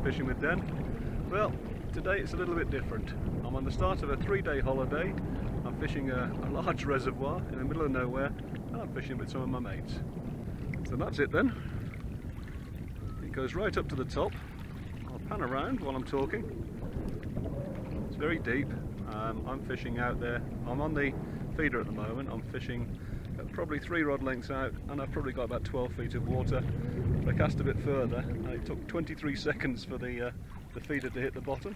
fishing with Den. Well, today it's a little bit different. I'm on the start of a 3-day holiday. I'm fishing a large reservoir in the middle of nowhere, and I'm fishing with some of my mates. So that's it then. It goes right up to the top. I'll pan around while I'm talking. It's very deep. I'm fishing out there. I'm on the feeder at the moment. I'm fishing probably 3 rod lengths out, and I've probably got about 12 feet of water. But I cast a bit further, and it took 23 seconds for the feeder to hit the bottom.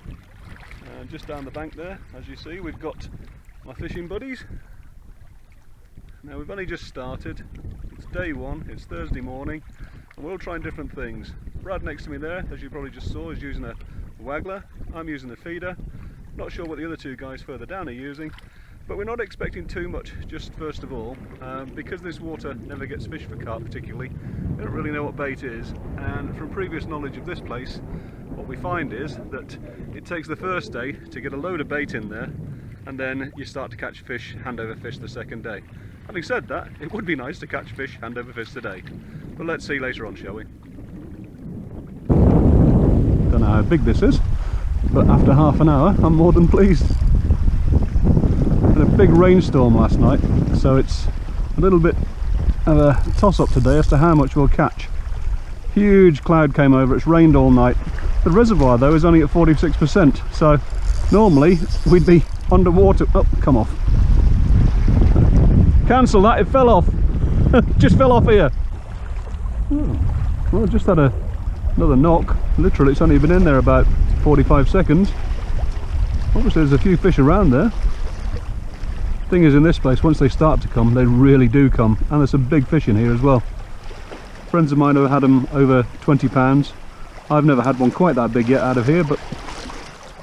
And just down the bank there, as you see, we've got my fishing buddies. Now we've only just started. It's day one, it's Thursday morning, and we're all trying different things. Brad next to me there, as you probably just saw, is using a waggler. I'm using the feeder. Not sure what the other 2 guys further down are using, but we're not expecting too much. Just first of all, because this water never gets fished for carp particularly, we don't really know what bait is, and from previous knowledge of this place, what we find is that it takes the first day to get a load of bait in there, and then you start to catch fish, hand over fish the second day. Having said that, it would be nice to catch fish, hand over fish today, but let's see later on, shall we? Don't know how big this is, but after half an hour I'm more than pleased. We had a big rainstorm last night, so it's a little bit of a toss-up today as to how much we'll catch. Huge cloud came over, it's rained all night. The reservoir though is only at 46%, so normally we'd be underwater. Oh, come off. Cancel that, it fell off. Just fell off here. Oh, well, just had another knock. Literally, it's only been in there about 45 seconds. Obviously there's a few fish around there. Thing is, in this place, once they start to come, they really do come, and there's some big fish in here as well. Friends of mine have had them over 20 pounds. I've never had one quite that big yet out of here, but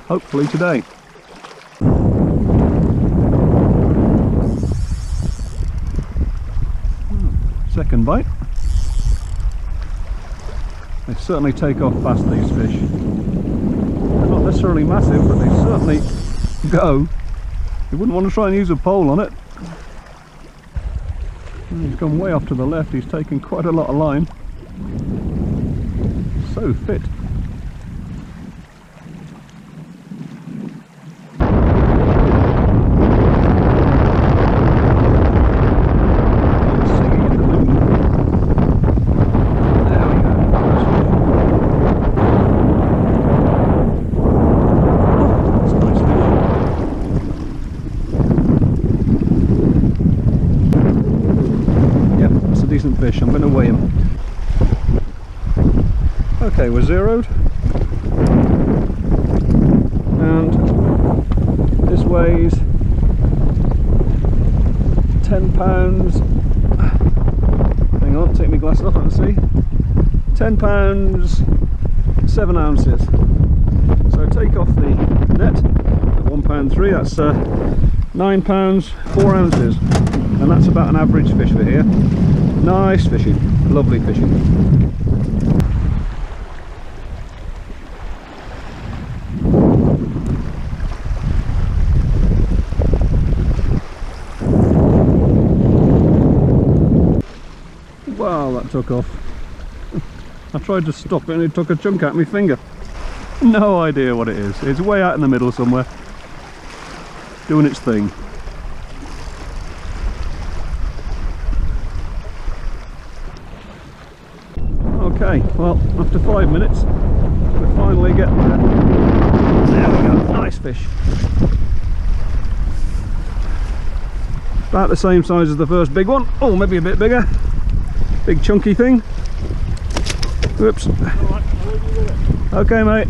hopefully today. Second bite. They certainly take off fast, these fish. They're not necessarily massive, but they certainly go. You wouldn't want to try and use a pole on it. He's gone way off to the left, he's taken quite a lot of line. So fit. Decent fish. I'm going to weigh him. Okay, we're zeroed, and this weighs 10 pounds. Hang on, take my glasses off, I can see. 10 pounds 7 ounces. So take off the net at £1.3. That's 9 pounds 4 ounces, and that's about an average fish for here. Nice fishing, lovely fishing. Wow, that took off. I tried to stop it and it took a chunk out of my finger. No idea what it is. It's way out in the middle somewhere, doing its thing. Okay, well, after 5 minutes, we're finally getting there. There we go, nice fish. About the same size as the first big one. Oh, maybe a bit bigger. Big chunky thing. Whoops. Okay, mate.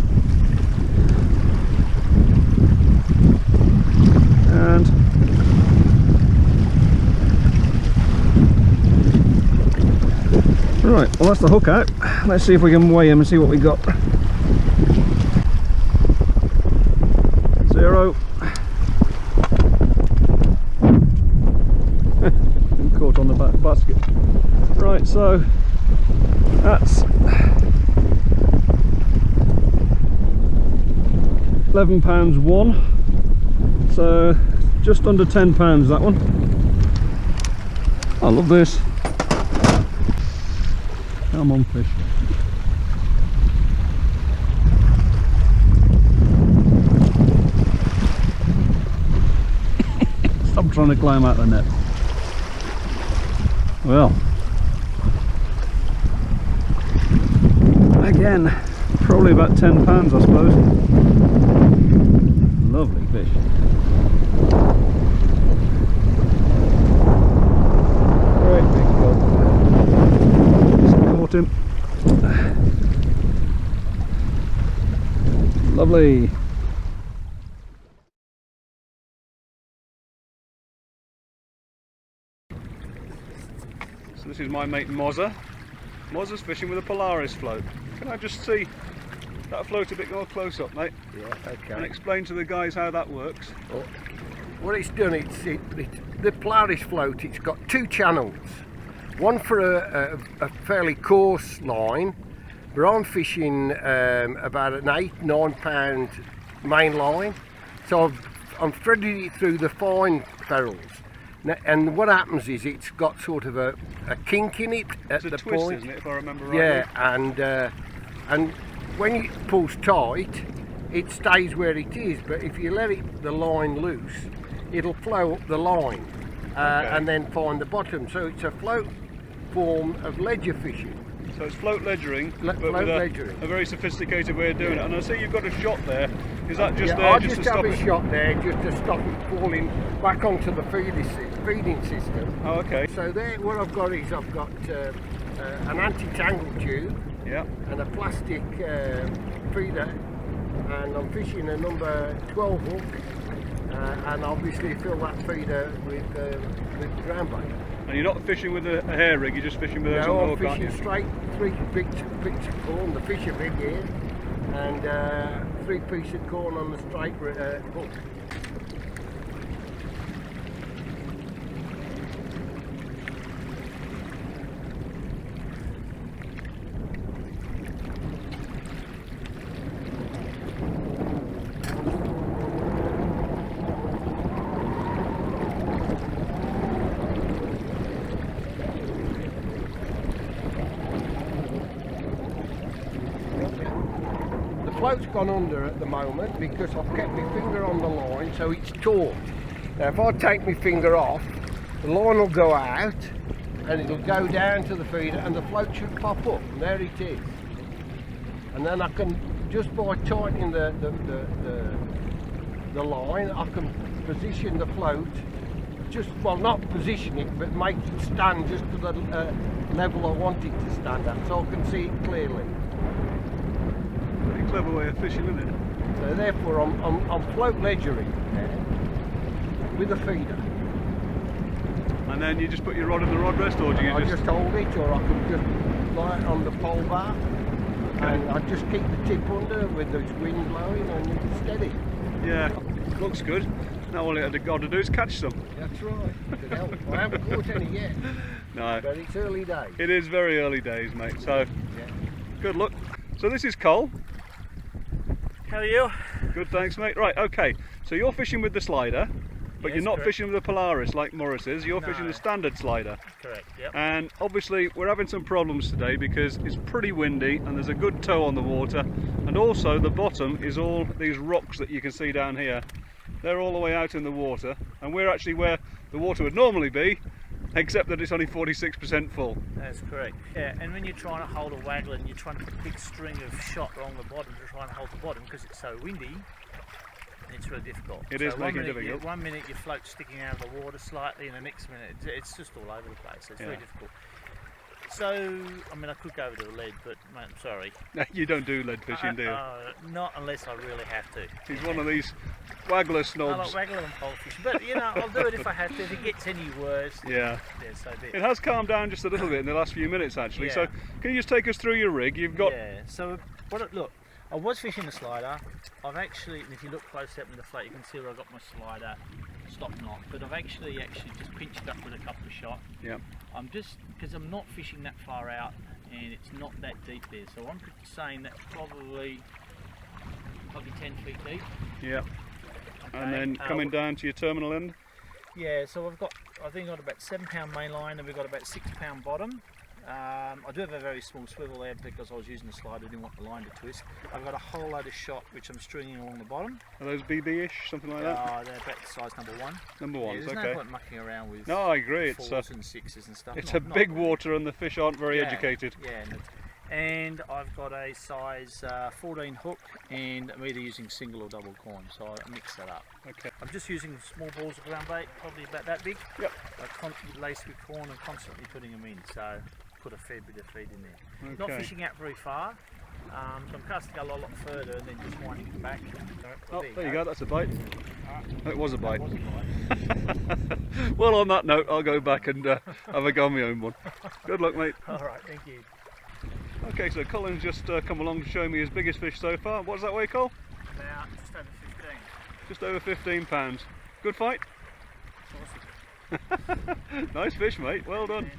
And right, well, that's the hook out. Let's see if we can weigh him and see what we got. 0. Caught on the back basket. Right, so that's 11 pounds 1. So just under 10 pounds that one. I love this. Come on, fish. I'm trying to climb out the net. Well, again, probably about 10 pounds, I suppose. Lovely fish. Great big gulp. Just caught him. Lovely. So this is my mate Mozza. Mozza's fishing with a Polaris float. Can I just see that float a bit more close up, mate? Yeah, okay. And explain to the guys how that works. Well, what it's done, the Polaris float, it's got two channels. One for a fairly coarse line, but I'm fishing about an 8-9 pound main line. So I'm threading it through the fine ferrules. And what happens is it's got sort of a kink in it at the twist, point. Isn't it, if I remember rightly? Yeah, and when it pulls tight, it stays where it is. But if you let the line loose, it'll flow up the line and then find the bottom. So it's a float form of ledger fishing. So it's float ledgering, but float with ledgering. A very sophisticated way of doing it. And I see you've got a shot there. Is that just there I just to have stop a it? shot there just to stop it falling back onto the feeding system. Oh, okay. So there, what I've got is I've got an anti-tangle tube, Yeah. and a plastic feeder, and I'm fishing a number 12 hook, and obviously fill that feeder with ground bait. And you're not fishing with a hair rig, you're just fishing with those on the I'm hook, aren't fishing you? straight 3 bits of corn, the fish are big here, and 3 pieces of corn on the straight hook. The float's gone under at the moment because I've kept my finger on the line, so it's taut. Now if I take my finger off, the line will go out and it'll go down to the feeder and the float should pop up, and there it is. And then I can, just by tightening the line, I can position the float, just, well, not position it, but make it stand just to the level I want it to stand at, so I can see it clearly. Pretty clever way of fishing, isn't it? So therefore I'm float ledgering with a feeder. And then you just put your rod in the rod rest, or do you I just hold it, or I can just lie it on the pole bar, and I just keep the tip under with the wind blowing, and it's steady. Yeah, looks good. Now all you had got to do is catch some. That's right. Could help. I haven't caught any yet. No. But it's early days. It is very early days, mate, so Yeah. good luck. So this is Cole. How are you? Good, thanks, mate. Right, okay, so you're fishing with the slider, but Yes, you're not correct. fishing with the Polaris like Morris is, you're fishing No. the standard slider. Correct, yep. And obviously we're having some problems today because it's pretty windy and there's a good tow on the water, and also the bottom is all these rocks that you can see down here. They're all the way out in the water, and we're actually where the water would normally be, except that it's only 46% full. That's correct. Yeah, and when you're trying to hold a waggler and you're trying to put a big string of shot along the bottom to try and hold the bottom because it's so windy, it's really difficult. It is making it minute difficult. One minute your float's sticking out of the water slightly, and the next minute it's just all over the place. So it's very difficult. So, I mean, I could go over to the lead, but mate, I'm sorry. You don't do lead fishing, do you? Not unless I really have to. He's one of these waggler I snobs. like waggler and pole fishing, but you know, I'll do it if I have to. If it gets any worse, Yeah. so be It it. has calmed down just a little bit in the last few minutes, actually. Yeah. So, can you just take us through your rig? You've got Yeah, so look, I was fishing the slider. I've actually, and if you look close up in the float, you can see where I got my slider stop knot, but I've actually just pinched up with a couple of shot. Yeah. I'm just, because I'm not fishing that far out and it's not that deep there, so I'm saying that's probably 10 feet deep. Yeah. Okay. And then coming down to your terminal end. Yeah, so I think I've got about 7 pound main line and we've got about 6 pound bottom. I do have a very small swivel there because I was using the slider, I didn't want the line to twist. I've got a whole load of shot which I'm stringing along the bottom. Are those BB-ish, something like that? They're about size number 1. Number ones, There's okay. no point mucking around with No, I agree. It's 4s and 6s and stuff. It's not, a big not, water and the fish aren't very educated. Yeah, and I've got a size 14 hook, and I'm either using single or double corn, so I mix that up. Okay. I'm just using small balls of ground bait, probably about that big. Yep. Laced with corn and constantly putting them in, so put a fair bit of feed in there. Okay. Not fishing out very far, so I'm casting a lot further and then just winding it back. Oh, there you go, that's a bite. It was a bite. That was a bite. Well, on that note, I'll go back and have a go on my own one. Good luck, mate. Alright, thank you. Okay, so Colin's just come along to show me his biggest fish so far. What's that weigh, Col? About just over 15. Just over 15 pounds. Good fight? Awesome. Nice fish, mate. Well done.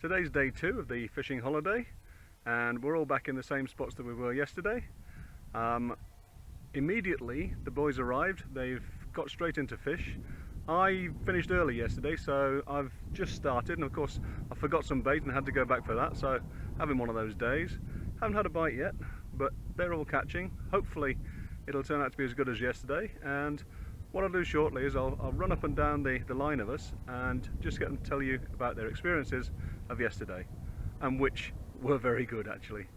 Today's day 2 of the fishing holiday, and we're all back in the same spots that we were yesterday. Immediately the boys arrived, they've got straight into fish. I finished early yesterday, so I've just started, and of course I forgot some bait and had to go back for that, so having one of those days. Haven't had a bite yet, but they're all catching. Hopefully it'll turn out to be as good as yesterday, and what I'll do shortly is I'll run up and down the line of us and just get them to tell you about their experiences of yesterday, and which were very good actually.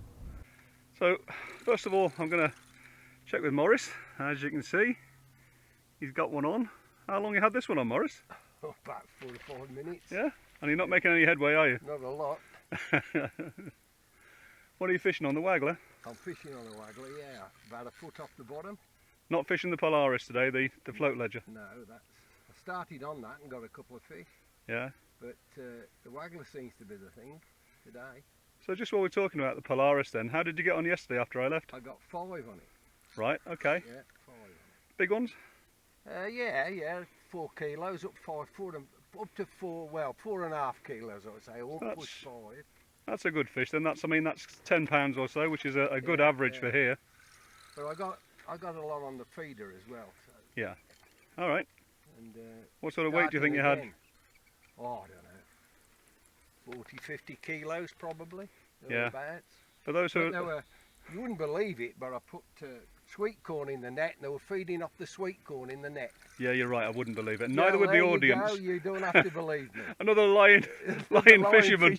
So first of all, I'm going to check with Morris. As you can see, he's got one on. How long you had this one on, Morris? Oh, about 45 minutes. Yeah? And you're not making any headway, are you? Not a lot. What are you fishing on, the waggler? I'm fishing on a waggler, yeah. About a foot off the bottom. Not fishing the Polaris today, the float ledger? No, I started on that and got a couple of fish. Yeah. But the waggler seems to be the thing today. So just while we're talking about the Polaris then, how did you get on yesterday after I left? I got 5 on it. Right, okay. Yeah, 5 on it. Big ones? Yeah, 4 kilos, up 5 foot, up to 4.5 kilos, I would say, all That's- push 5. That's a good fish then. That's 10 pounds or so, which is a good average for here. But I got a lot on the feeder as well. So, Yeah. All right. and What sort of weight do you think you had? again. Oh, I don't know. 40, 50 kilos probably. Yeah. Thereabouts. For those who But they were, you wouldn't believe it, but I put sweet corn in the net, and they were feeding off the sweet corn in the net. Yeah, you're right. I wouldn't believe it. Yeah, Neither would the there you audience. go, you don't have to believe me. Another lion fisherman.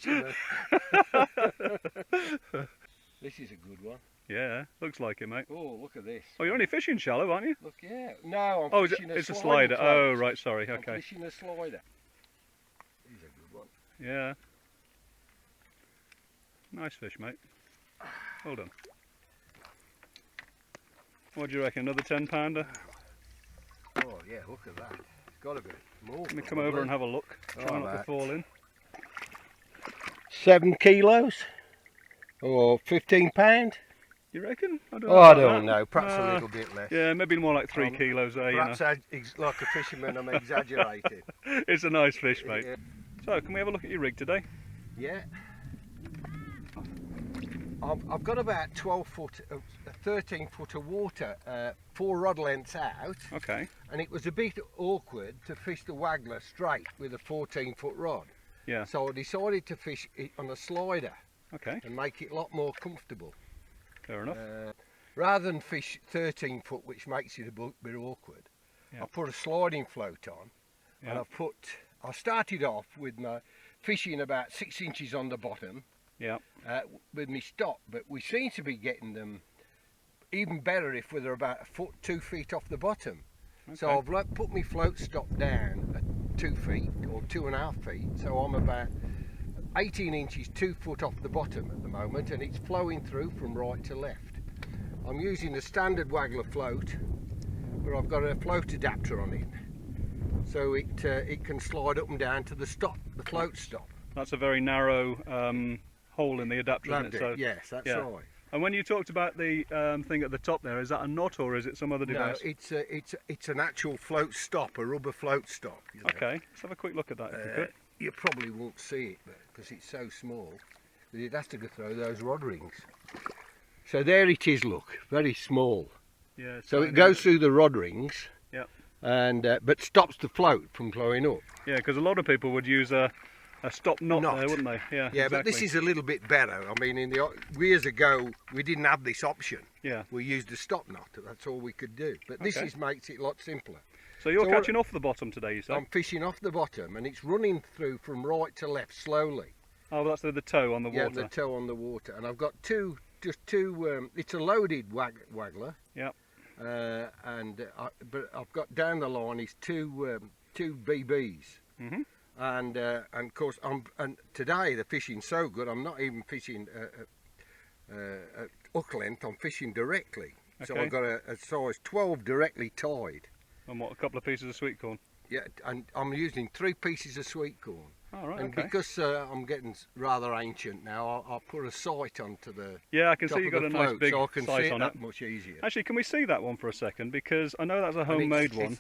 This is a good one. Yeah, looks like it, mate. Oh, look at this. Oh, you're only fishing shallow, aren't you? Look, yeah. No, I'm Oh, fishing it's a slider. slider. Oh, right. Sorry. I'm Okay. fishing a slider. He's a good one. Yeah. Nice fish, mate. Well done. What do you reckon? Another 10 pounder? Oh, yeah, look at that. It's got to be more. Let me come over and have a look. Try not to fall in. 7 kilos? Or 15 pound? You reckon? I don't Oh, know. I about don't that. know. Perhaps a little bit less. Yeah, maybe more like 3 kilos there, you know. Perhaps like a fisherman, I'm exaggerating. It's a nice fish, mate. Yeah. So, can we have a look at your rig today? Yeah. I've got about 12 foot, 13 foot of water, 4 rod lengths out, Okay. and it was a bit awkward to fish the waggler straight with a 14 foot rod. Yeah. So I decided to fish it on a slider Okay. and make it a lot more comfortable. Fair enough. Rather than fish 13 foot, which makes it a bit awkward, Yeah. I put a sliding float on, Yeah. and I started off with my fishing about 6 inches on the bottom, Yeah. with me stop, but we seem to be getting them even better if they're about 2 feet off the bottom. So Okay. I've put my float stop down at 2 feet or 2.5 feet, so I'm about 18 inches 2 foot off the bottom at the moment, and it's flowing through from right to left. I'm using the standard waggler float, but I've got a float adapter on it, so it can slide up and down to the float stop. That's a very narrow hole in the adapter, isn't it? So, Yes, that's yeah. right. And when you talked about the thing at the top there, is that a knot or is it some other No, device? it's an actual float stop, a rubber float stop. You know. Okay, let's have a quick look at that if you could. You probably won't see it because it's so small. But it has to go through those rod rings. So there it is. Look, very small. Yeah. it's So tiny, it goes isn't through the rod rings. Yeah. and but stops the float from flowing up. Yeah, because a lot of people would use a stop knot Knot. there, wouldn't they? Yeah, Yeah, exactly. but this is a little bit better. I mean, years ago we didn't have this option. Yeah. We used a stop knot. That's all we could do. But this Okay. makes it a lot simpler. So you're So catching off the bottom today, you say? I'm fishing off the bottom, and it's running through from right to left slowly. Oh, well, that's the toe on the Yeah, water. the toe on the water, and I've got just two. It's a loaded waggler. Yep. But I've got down the line is two BBs. Mhm. And of course, and today the fishing's so good. I'm not even fishing at hook length. I'm fishing directly. So Okay. I've got a size 12 directly tied. And what, a couple of pieces of sweet corn? Yeah, and I'm using 3 pieces of sweet corn. All right, And okay. because I'm getting rather ancient now, I'll put a sight onto the Yeah, I can top see you've of got a the nice float, big so I can sight see it on that it. much easier. Actually, can we see that one for a second? Because I know that's a And homemade one.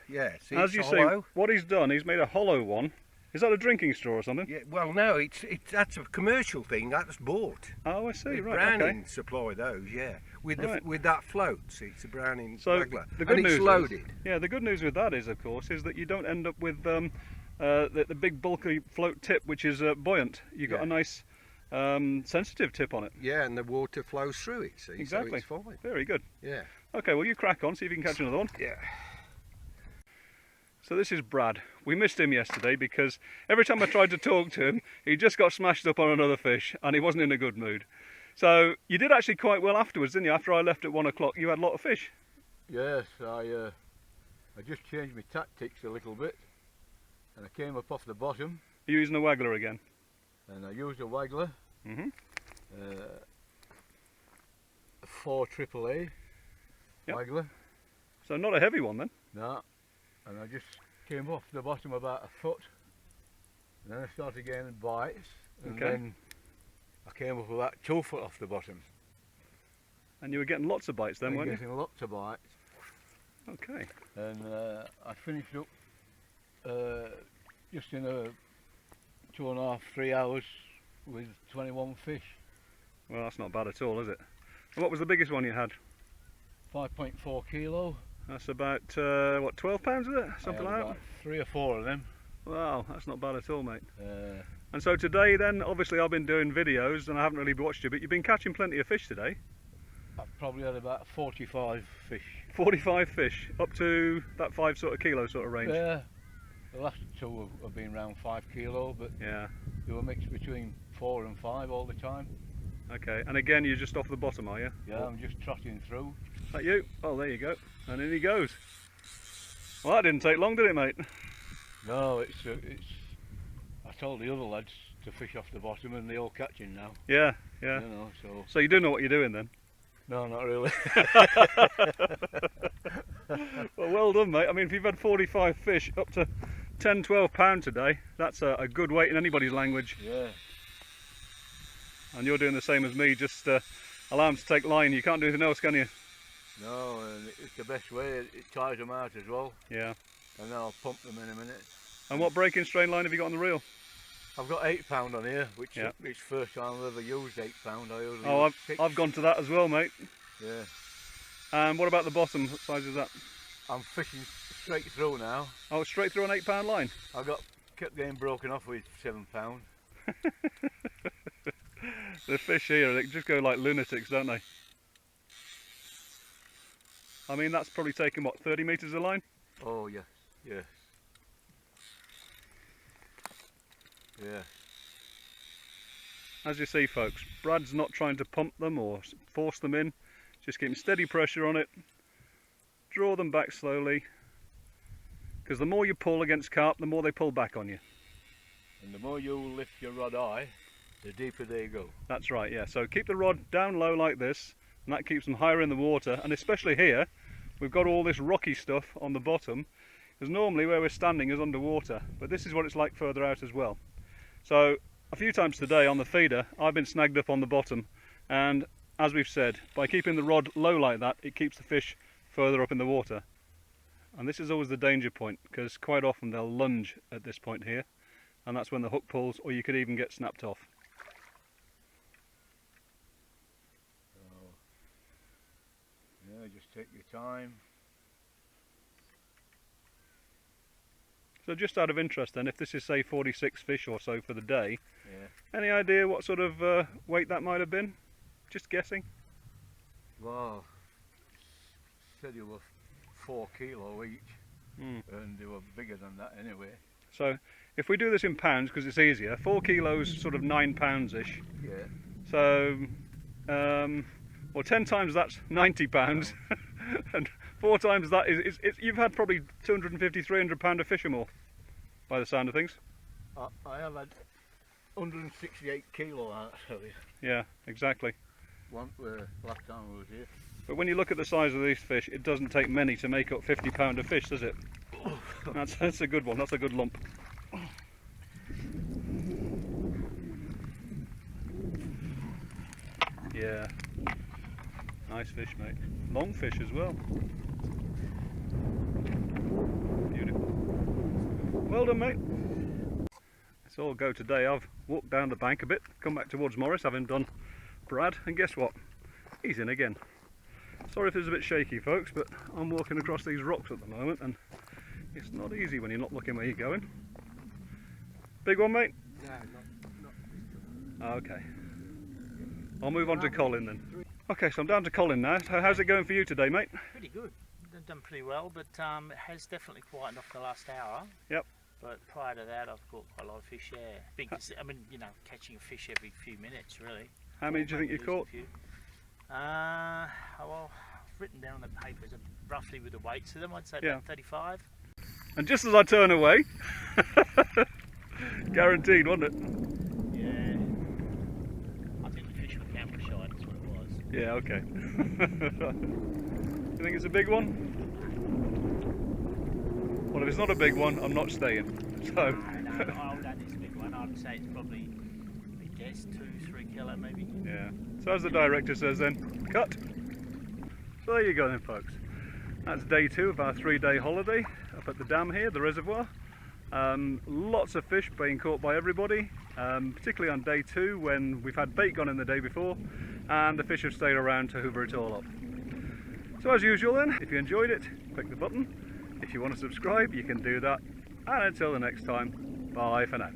Yeah, see, As it's you hollow. see, what he's done, he's made a hollow one. Is that a drinking straw or something? Yeah, well, no, that's a commercial thing. That's bought. Oh, I see. The Right. Browning Okay. supply those, yeah, with Right. with that float. See, it's a Browning So waggler, the good and news it's loaded. yeah, the good news with that is, of course, is that you don't end up with the big bulky float tip, which is buoyant. You've got Yeah. a nice sensitive tip on it. Yeah, and the water flows through it. See, Exactly. So it's fine. Very good. Yeah. Okay, well you crack on, see if you can catch another one. Yeah. So this is Brad. We missed him yesterday because every time I tried to talk to him, he just got smashed up on another fish and he wasn't in a good mood. So you did actually quite well afterwards, didn't you? After I left at 1 o'clock, you had a lot of fish. Yes, I just changed my tactics a little bit, and I came up off the bottom, Are you using a waggler again? and I used a waggler, Mm-hmm. a 4 AAA Yep. waggler. So not a heavy one then. No, and I just came off the bottom about a foot, and then I started getting bites, and Okay. then I came up about 2 foot off the bottom. And you were getting lots of bites then, and weren't you? getting lots of bites, Okay. and I finished up just in a 2.5, 3 hours with 21 fish. Well, that's not bad at all, is it? And what was the biggest one you had? 5.4 kilo. That's about, what, 12 pounds, is it? Something I like had that? about 3 or 4 of them. Wow, that's not bad at all, mate. Uh, And so today then, obviously I've been doing videos and I haven't really watched you, but you've been catching plenty of fish today. I've probably had about 45 fish. 45 fish, up to that 5 sort of kilo sort of range. Yeah, the last 2 have been around 5 kilo, but Yeah, they were mixed between 4 and 5 all the time. okay. And again, you're just off the bottom, are you? Yeah, I'm just trotting through. That you? Oh, there you go. And in he goes. Well, that didn't take long, did it, mate? No, it's. I told the other lads to fish off the bottom, and they're all catching now. Yeah, yeah. You know, so So you do know what you're doing then? no, not really. Well done, mate. I mean, if you've had 45 fish up to 10, 12 pound today, that's a good weight in anybody's language. Yeah. And you're doing the same as me, just allow them to take line. You can't do anything else, can you? No, and it's the best way. It tires them out as well, Yeah. and then I'll pump them in a minute. And what breaking strain line have you got on the reel? I've got 8 pound on here, which Yeah. it's first time I've ever used 8 pound. I only Oh, used 6. I've gone to that as well, mate. Yeah. And what about the bottom? What size is that? I'm fishing straight through now. Oh, straight through an 8 pound line. Kept getting broken off with 7 pound. The fish here, they just go like lunatics, don't they? I mean, that's probably taken, what, 30 metres of line? Oh yes, yes, yeah. As you see, folks, Brad's not trying to pump them or force them in, just keeping steady pressure on it, draw them back slowly, because the more you pull against carp, the more they pull back on you. And the more you lift your rod high, the deeper they go. That's right, yeah. So keep the rod down low like this, and that keeps them higher in the water. And especially here, we've got all this rocky stuff on the bottom, because normally where we're standing is underwater, but this is what it's like further out as well. So a few times today on the feeder, I've been snagged up on the bottom, and as we've said, by keeping the rod low like that, it keeps the fish further up in the water. And this is always the danger point, because quite often they'll lunge at this point here, and that's when the hook pulls, or you could even get snapped off. Yeah, just take your time. So just out of interest then, if this is say 46 fish or so for the day, Yeah. any idea what sort of weight that might have been? Just guessing? Well, said they were 4 kilo each, Mm. and they were bigger than that anyway. So if we do this in pounds, because it's easier, 4 kilos, sort of 9 pounds-ish. Yeah. So, well, 10 times that's 90 pounds, and 4 times that is, you've had probably 250, 300 pound of fish or more, by the sound of things. I have had 168 kilo actually. Yeah, exactly. Last time I was here. But when you look at the size of these fish, it doesn't take many to make up 50 pound of fish, does it? That's a good one, that's a good lump. Yeah, nice fish, mate. Long fish as well. Beautiful. Well done, mate. It's all go today. I've walked down the bank a bit, come back towards Morris, having done Brad, and guess what? He's in again. Sorry if it's a bit shaky, folks, but I'm walking across these rocks at the moment, and it's not easy when you're not looking where you're going. Big one, mate? No, not Okay. I'll move on to Colin then. Okay, so I'm down to Colin now. So how's it going for you today, mate? Pretty good. They've done pretty well, but it has definitely quietened off the last hour. Yep. But prior to that, I've caught quite a lot of fish. Yeah, I mean, you know, catching a fish every few minutes, really. How many do you think you caught? Well, I've written down on the papers roughly with the weights of them. I'd say Yeah. about 35. And just as I turn away, guaranteed, wasn't it? Yeah. I think the fish were camera shy. That's what it was. Yeah, okay. You think it's a big one? Well, if it's not a big one, I'm not staying. So. No, I would add this big one. I'd say it's probably, I guess, 2-3 kilo maybe. Yeah. So as the director says then, cut. So there you go then, folks. That's day 2 of our 3-day holiday up at the dam here, the reservoir. Lots of fish being caught by everybody, particularly on day 2 when we've had bait gone in the day before and the fish have stayed around to hoover it all up. So as usual then, if you enjoyed it, click the button. If you want to subscribe, you can do that. And until the next time, bye for now.